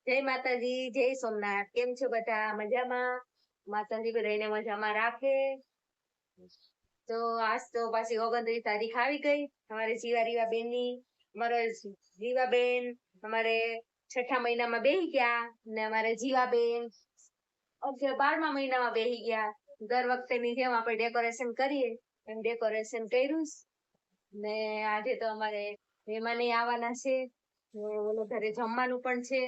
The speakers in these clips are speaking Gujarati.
જય માતાજી, જય સોમનાથ. કેમ છો બધા? મજામાં? માતાજી બધાને મજામાં રાખે. તો આજ તો પાછી 29 તારીખ આવી ગઈ. અમારે જીવા બેન ની, અમારે જીવાબેન અમારે 6ઠા મહિનામાં બેહી ગયા ને અમારે જીવાબેન 12મા મહિનામાં બેહી ગયા. દર વખતેની જેમ આપણે ડેકોરેશન કરીએ એમ ડેકોરેશન કર્યું ને આજે તો અમારે મહેમાન આવવાના છે. ઓલો ઘરે જમવાનું પણ છે,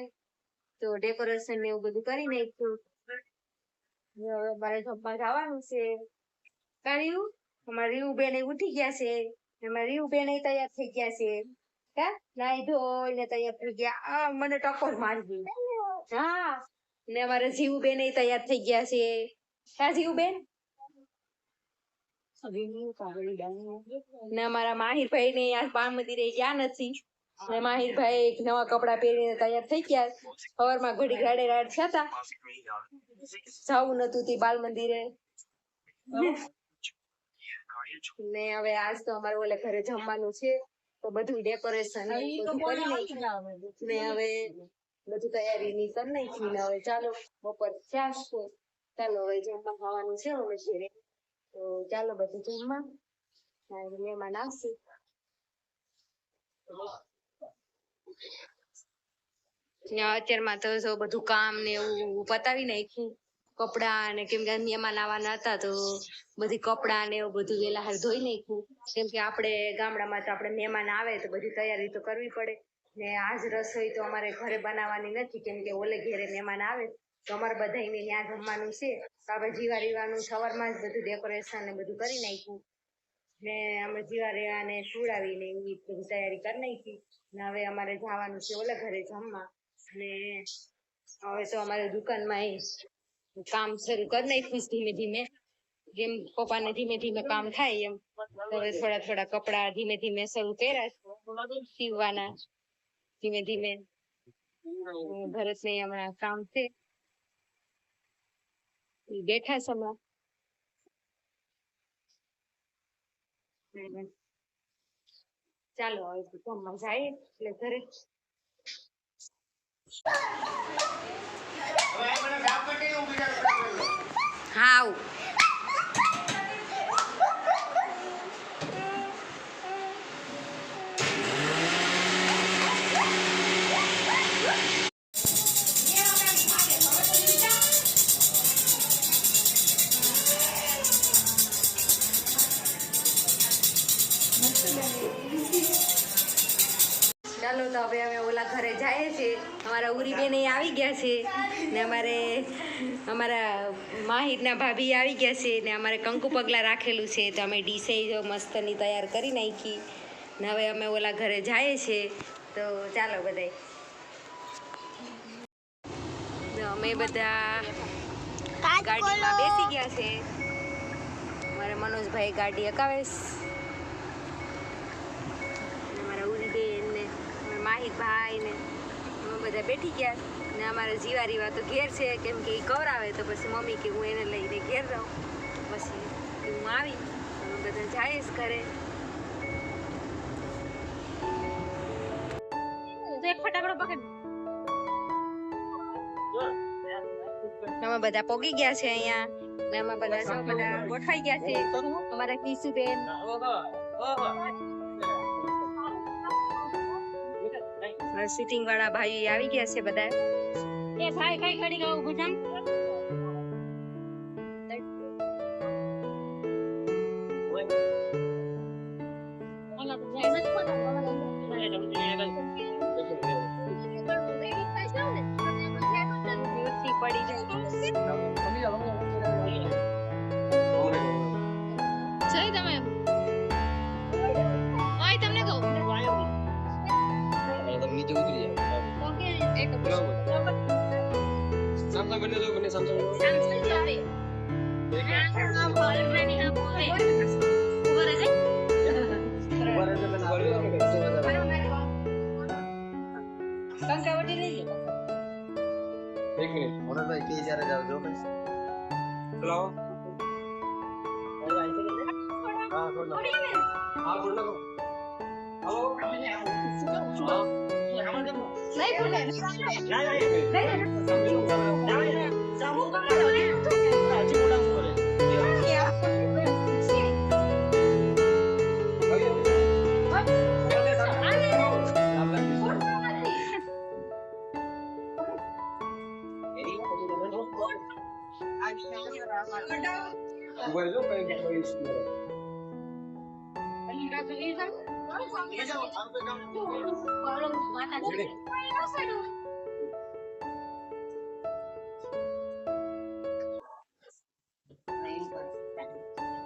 તો ડેકોરેશન ને એવું બધું કરી નાખ્યું. હવે મારે જમવા જવાનું છે. કાળિયું અમારે રીવું બેન ઉઠી ગયા છે, એમાં રીવું બેન તૈયાર થઈ ગયા છે. કા નાઈ ધોઈને તૈયાર થઈ ગયા. આ મને ટકોર મારી ગઈ. હા, ને અમારે જીવું બેન તૈયાર થઈ ગયા છે. કા જીવું બેન ને અમારા માહિરભાઈ ને આ પાન મંદિરે ગયા નથી. માહિરભાઈ નવા કપડા પહેરીને તૈયાર થઈ ગયા. સવારમાં ઘડી રાડે રાડ થયા હતા, જવું નતું તે બાલ મંદિરે ને હવે આજ તો અમારે ઓલે ઘરે જમવાનું છે, તો બધું ડેકોરેશન ને હવે બધું તૈયારી ની કરી નાખી ને હવે ચાલો બપોર થયા છે, ચાલો હવે જમવા ખાવાનું છે હવે ઘરે. તો ચાલો બધું જમવા મહેમાન આવશે. અત્યારમાં તો જો બધું કામ ને એવું પતાવી નાખ્યું. કપડા ને કેમ કે મહેમાન આવવાના હતા તો બધી કપડા ને એવું બધું વેલા હાર ધોઈ નાખ્યું. કેમ કે આપણે ગામડામાં તો આપણે મહેમાન આવે તો બધી તૈયારી તો કરવી પડે ને આજ રસોઈ તો અમારે ઘરે બનાવવાની નથી, કેમ કે ઓલે ઘેરે મહેમાન આવે તો અમારે બધાને ત્યાં જમવાનું છે. તો આપણે જીવા રીવાનું સવારમાં જ બધું ડેકોરેશન ને બધું કરી નાખ્યું ને અમે જીવા રીવાને સુડાવીને એવી બધી તૈયારી કરી નાખી ને હવે અમારે જવાનું છે ઓલે ઘરે જમવા. ને હવે તો અમારે દુકાનમાં કામ શરૂ કરી નાખ્યું ધીમે ધીમે, જેમ પપ્પાને ધીમે ધીમે કામ થાય એમ હવે થોડા થોડા કપડા ધીમે ધીમે શરૂ કર્યા સીવવાના. ધીમે ધીમે ભરત ને હમણાં કામ છે, બેઠા છે હમણાં. ચાલો હવે જમવા જાય એટલે ઘરે. હા ચાલો તો હવે અમે ઓલા ઘરે જઈએ છીએ. અમારા ઉરી બેન આવી ગયા છે ને અમારા માહિરના ભાભી આવી ગયા છે ને અમારે કંકુ પગલા રાખેલું છે, તો અમે ડીશે મસ્તની તૈયાર કરી નાખી ને હવે અમે ઓલા ઘરે જઈએ છીએ. તો ચાલો બધાય અમે બધા ગાડીમાં બેસી ગયા છે. મારે મનોજભાઈ ગાડી હકાવે, અમારા ઉરી બેન ને માહિરભાઈ ને અમે બધા બેઠી ગયા ને અમારે જીવા રીવા તો ઘેર છે, કેમ કે એ કવરાવે તો પછી મમ્મી કે હું એને લઈને ઘેર રહું. પછી હું આવી અમે બધા જઈશ ઘરે. અમે બધા પોગી ગયા છે અહીંયા ને અમે બધા ગોઠવાઈ ગયા છે. અમારા કિશુબેન સિટિંગ વાળા ભાઈ આવી ગયા છે બધા. એ ભાઈ કઈ કરી ગયો ભૂજાન પડી જાય તમે તમને કહું નીચે ઉતરી જાય. ઓકે એક સામના બને તો બને સામના આવે આ ઓલરેડી હા બોલે ઉભો રહે કંકાવટી લઈ લો. એક મિનિટ મોનભાઈ કે જ્યારે જાવ જો બસ ચલો હા થોડો હા બોલ લો. હાલો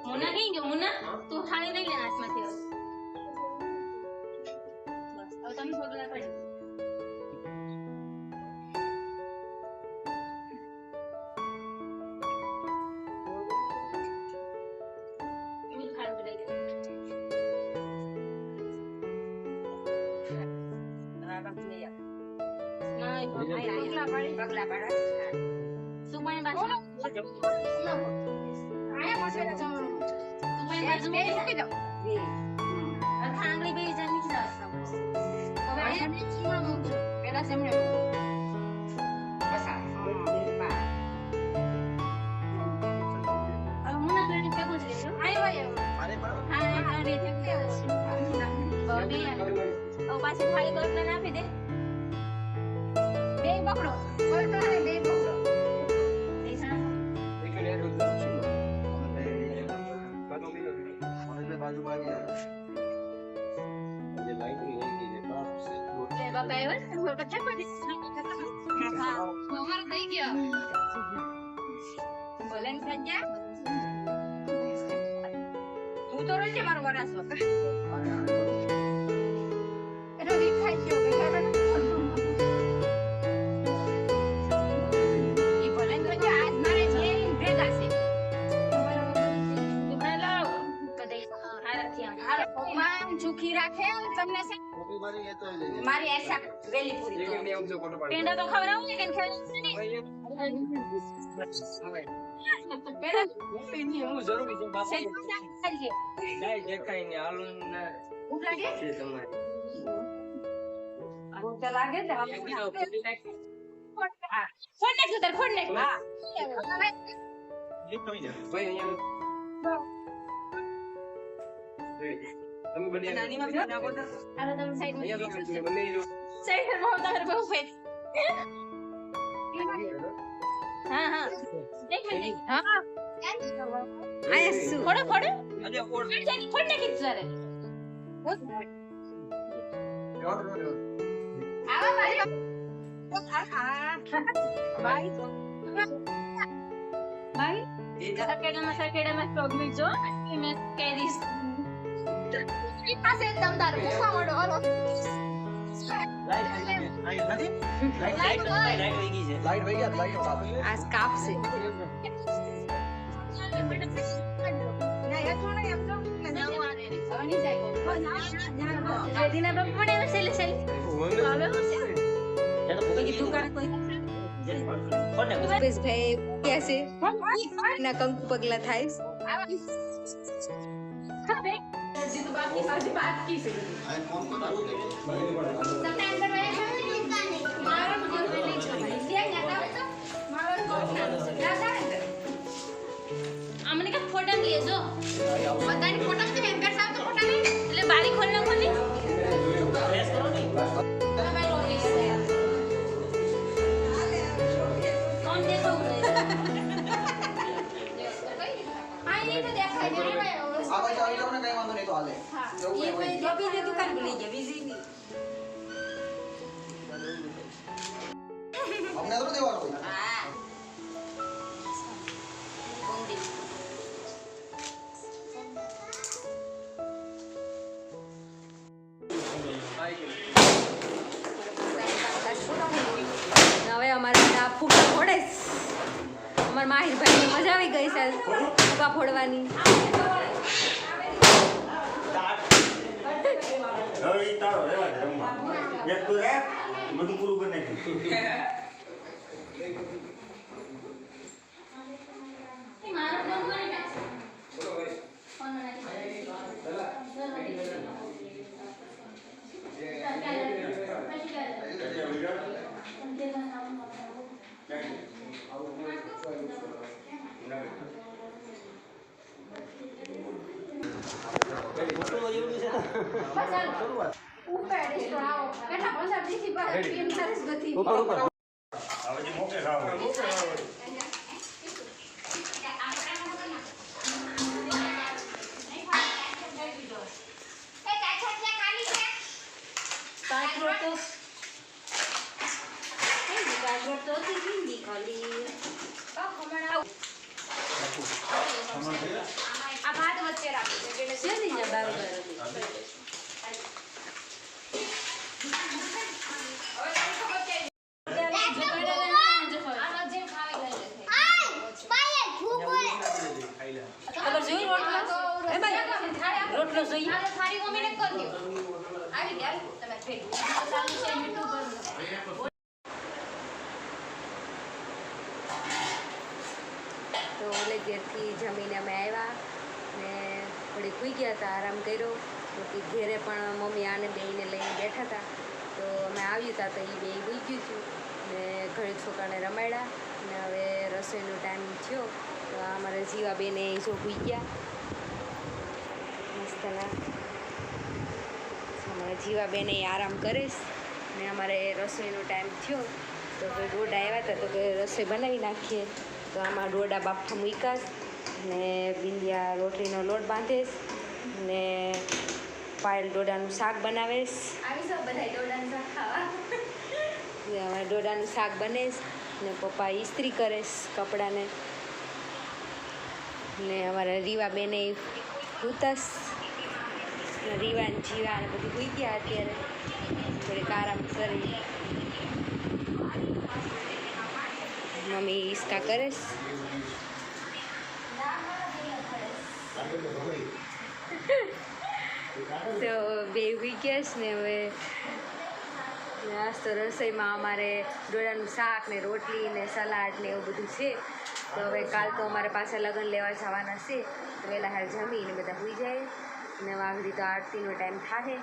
मुन्ना कहीं गयो मुन्ना तू थाली लई ले हाथમાંથી હવે તમે છોકરા પડી ઈ ખાડું લઈ લે ના પગલા પાડા સુપાણી બાજુ આયા પાસે સુપાણી બાજુ મૂકી દો આંગળી બે જાની જાસ હવે એને ચીમણો મૂકજો પેલા સેમણે બસ આ બા હવે મુના બેન ભેગું જ લેજો આયો અરે હા રે છે બોડી ઓ પાસે ખાલી ગોળ ના આપી દે બે પકડો ગોળ ના બે પકડો એસા એક લે દો બાજુ બાજુ ये लाइट नहीं है कि ये बाप से ये बाबा है वो बच्चा को हां हमार गई क्या बोलन सज्जा तू तो रोज मारो वरास वका एरो दिखाई क्यों बेटा ये बोलन सज्जा आज मारे जे भेगा से भगवान सुखी रखे તમને સે મારી આશા વેલી પૂરી પેંડા તો ખવરાવું ને કે ખેલશે ને પેલા પેની હું જરૂરી છે બાપા નહીં દેખાય ને હાલું ને ભૂખ લાગે છે તમારે ભૂખ તો લાગે છે ફોન ને સુતર ફોન ને હા લીક થઈ જાય ભાઈ અહીંયા તમે બને નાની માં ના બોલતા આ તમે સાઈડ માં બને લો સાઈડ માં હોતા હર બહુ ફેટ हां हां देख ले हां आयसु फोड़ो फोड़ो अरे फोड़ जानी फोड़ने की जरा आवा भाई भाई भाई सकेड़ा में स्टॉक में जो मैं कैरीज ઈ પાસે એકદમ તાર મુખા વડો ઓલો લાઈટ નથી લાઈટ વઈ ગઈ છે લાઈટ વઈ ગયા લાઈટ આ સ્કાપ છે ના એ થોડો એમ તો નવાની જાય દીના બાપ પડે છે લે છે હવે હું છે કોઈ દુકાન કોઈ બસ ભાઈ કેસે ના કંકુ પગલા થાય હવે जिस बात की सारी बात की से आई कौन को सबने अंदर में मारो मुझे ले चलो इसलिए जाता है तो मारो को जाता है हमने का फोटो लिए जो पता नहीं फोटो में हैंगर साहब तो फोटो नहीं એટલે બારી ખોલना खोली प्रेस करो नहीं भाई रो ले कौन देखो आई नहीं तो देखा नहीं भाई आवाज આવી તમને કઈ વાંધો નહીં તો હાલે એ કોઈ જોબી ની દુકાન ભૂલી ગયા બીજી ની અમને તો દેવાનો કોઈ હા કોંડી હવે અમારે આ ફૂગા ફોડે અમાર માહિર ભાઈ ની મજા આવી ગઈ છે ફૂગા ફોડવાની હવે તારો રેવા દે રમવા એક તો રે બધું પૂરું કરી નાખ્યું મારો ફોન કરી નાખ ફોન નાખ પેલા ઉપાડીશ તો આવો કેટલા 15 દિવસથી બહાર પીએમ સરસ ગતિ હવે જે મોકે ખાવ આ ભાત વચ્ચે રાખો રોટલો જોઈએ થાળી મમ્મીને કરી દો આવી ગયા તમે ભેગું ચાલુ છે યુટ્યુબ પર તો ઓલે ઘેરથી જમીને અમે આવ્યા ને થોડી સૂઈ ગયા હતા, આરામ કર્યો. તો ઘેરે પણ મમ્મી આને બેયને લઈને બેઠા હતા. તો અમે આવ્યું હતા તો એ બે સૂઈ ગયું હતું ને ઘણી છોકરાને રમાડ્યા ને હવે રસોઈનો ટાઈમ થયો. તો અમારે જીવાબેને જો સૂઈ ગયા મસ્તના. અમારા જીવાબેને આરામ કરીશ ને અમારે રસોઈનો ટાઈમ થયો. તો કે ડોડા આવ્યા હતા તો કે રસોઈ બનાવી નાખીએ. તો આમાં ડોડા બાફા મૂક્યા ને બિંદિયા રોટલીનો લોટ બાંધીશ ને પાયલ ડોડાનું શાક બનાવીશ. આવી જાવ બધા ડોડાનું શાક ખાવા હવે ડોડાનું શાક બનેશ ને પપ્પા ઇસ્ત્રી કરેશ કપડાને ને અમારા રીવાબેને ઉતાસ રીવા ને જીવા ને બધું સૂઈ ગયા અત્યારે. થોડીક આરામ કરી મમ્મી હિસકા કરેશ. તો બે સૂઈ ગયા છે ને હવે આજ તો રસોઈમાં અમારે ડોડાનું શાક ને રોટલી ને સલાડ ને એવું બધું છે. તો હવે કાલ તો અમારે પાછા લગ્ન લેવા જવાના છે. તો વહેલા હાર જમીને બધા સૂઈ જાય ને વાઘડી તો આરતીનો ટાઈમ થાય.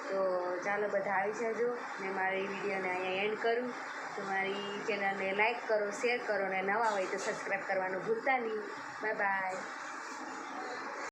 તો ચાલો બધા આવી જજો ને મારી વિડીયોને અહીંયા એન્ડ કરું. તો મારી ચેનલને લાઈક કરો, શેર કરો ને નવા હોય તો સબસ્ક્રાઈબ કરવાનું ભૂલતા નહીં. Bye bye.